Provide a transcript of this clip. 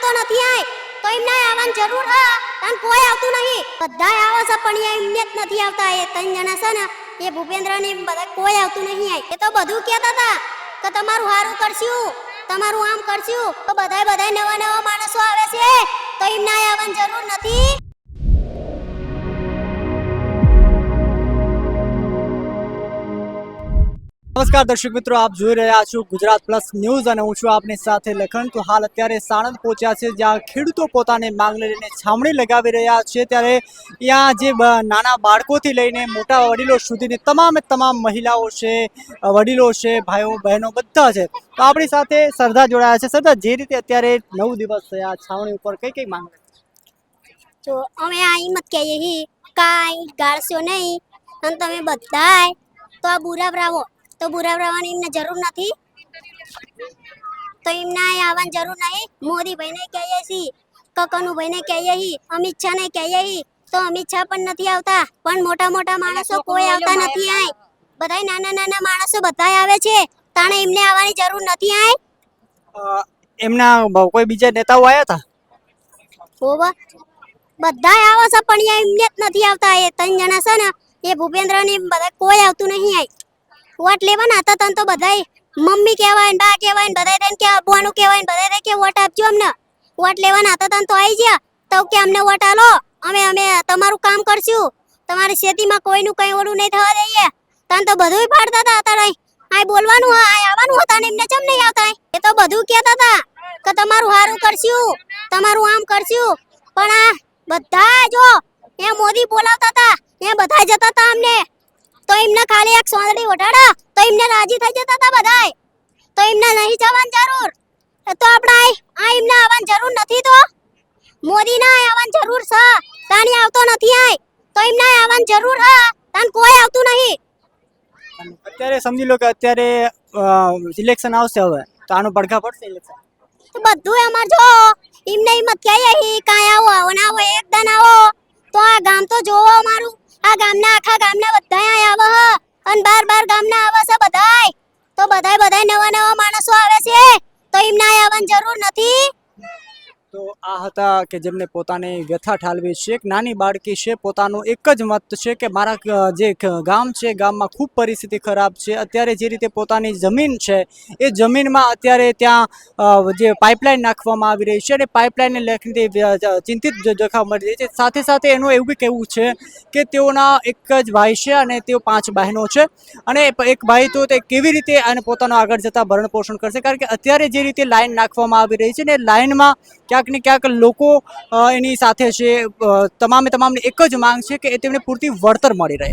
આવતો નથી આય તો એમને આવવાની જરૂર હ તન કોઈ આવતું નહીં બધાય આવે છે પણ એમને જ નથી આવતા એ ત્રણ જણા છે ને એ ભૂપેન્દ્ર ને બધા કોઈ આવતું નહીં આય એ તો બધું કહેતા હતા કે તમારું હારું કરશું તમારું આમ કરશું તો બધાય નવા નવા માણસો આવે છે તો એમને આવવાની જરૂર નથી। નમસ્કાર દર્શક મિત્રો, આપ જોઈ રહ્યા છો ગુજરાત પ્લસ ન્યૂઝ અને હું છું આપની સાથે લખન। તો હાલ અત્યારે સાણંદ પહોંચ્યા છે જ્યાં ખેડૂતો પોતાની માંગને લઈને છામણી લગાવી રહ્યા છે। ત્યારે ત્યાં જે નાના બાળકોથી લઈને મોટા વડીલો સુધીની તમામ મહિલાઓ છે, વડીલો છે, ભાઈઓ બહેનો બધા છે। તો આપણી સાથે સરદાર જોડાયા છે। સરદાર, જે રીતે અત્યારે 9 દિવસ થયા છાવણી ઉપર કઈ માંગ તો અમે આ હિંમત કહીએ હી કાઈ ગાળશો નહીં અને તમે બધાય તો આ બુરાવરાવો તો બુરાવરાવાની એમને જરૂર નથી તો એમને આવવાની જરૂર નહીં। મોદી ભાઈને કહીએ છીએ, કકનુ ભાઈને કહીએ છીએ, અમિત શાહ ને કહીએ છીએ તો અમિત શાહ પણ નથી આવતા પણ મોટા માણસો કોઈ આવતા નથી આય બધાય નાના માણસો બધાય આવે છે તાણે એમને આવવાની જરૂર નથી આય। એમના કોઈ બીજા નેતાઓ આવ્યા હતા? ઓવા બધાય આવે છે પણ એમને જ નથી આવતા એ ત્રણ જણા છે ને એ ભૂપેન્દ્ર ને બધા કોઈ આવતું નહીં આય વોટ લેવાના હતા તન તો બધાય મમ્મી કહેવાય ને બા કહેવાય ને બધાય તન કે અબવાનું કહેવાય ને બધાય કે વોટ આપજો અમને વોટ લેવાના હતા તન તો આવી ગયા તો કે અમને વોટ આલો અમે તમારું કામ કરશું તમારી ખેતીમાં કોઈનું કઈ ઓલું નહીં થવા દઈએ તન તો બધુંય પાડતા હતા અત્યારે આય બોલવાનું આ આવવાનું હતા ને એમને કેમ નહીં આવતા એ તો બધું કહેતા હતા કે તમારું હારું કરશું તમારું આમ કરશું પણ આ બધા જો એ મોદી બોલાવતા હતા એ બધા જતા હતા અમને તો એમને ખાલી એક સોંદડી ઓઢાડો તો એમને રાજી થઈ જતા હતા બધાય તો એમને નહીં જવાની જરૂર તો આપણે આ એમને આવવાની જરૂર નથી તો મોદી ના આવવાની જરૂર છે તાણી આવતો નથી આય તો એમને આવવાની જરૂર હ તાન કોઈ આવતું નહીં। અત્યારે સમજી લો કે અત્યારે ઇલેક્શન આવશે હવે તો આનો પડઘા પડશે ઇલેક્શન તો બધું અમાર જો એમને હિંમત કહીએ હી કાય આવો ના આવો એક દન આવો તો આ ગામ તો જોવો અમારું આ ગામના આખા ગામના બધાય આવે હ અને બાર ગામના આવે છે બધાય તો બધાય નવા માણસો આવે છે તો એમને આવવાની જરૂર નથી। તો આ હતા કે જેમને પોતાની વ્યથા ઠાલવી છે। એક નાની બાળકી છે, પોતાનું એક જ મત છે કે મારા જે ગામ છે ગામમાં ખૂબ પરિસ્થિતિ ખરાબ છે। અત્યારે જે રીતે પોતાની જમીન છે એ જમીનમાં અત્યારે ત્યાં જે પાઇપલાઇન નાખવામાં આવી રહી છે અને પાઇપલાઇનને લઈને ચિંતિત જોખમ મળી રહી છે। સાથે એનું એવું બી કહેવું છે કે તેઓના એક જ ભાઈ છે અને તેઓ 5 બહેનો છે અને એક ભાઈ તો તે કેવી રીતે અને પોતાનું આગળ જતા ભરણ પોષણ કરશે કારણ કે અત્યારે જે રીતે લાઈન નાખવામાં આવી રહી છે ને લાઈનમાં ક્યાંક ને ક્યાંક લોકો એની સાથે છે। તમામની એક જ માંગ છે કે તેમને પૂરતી વળતર મળી રહે।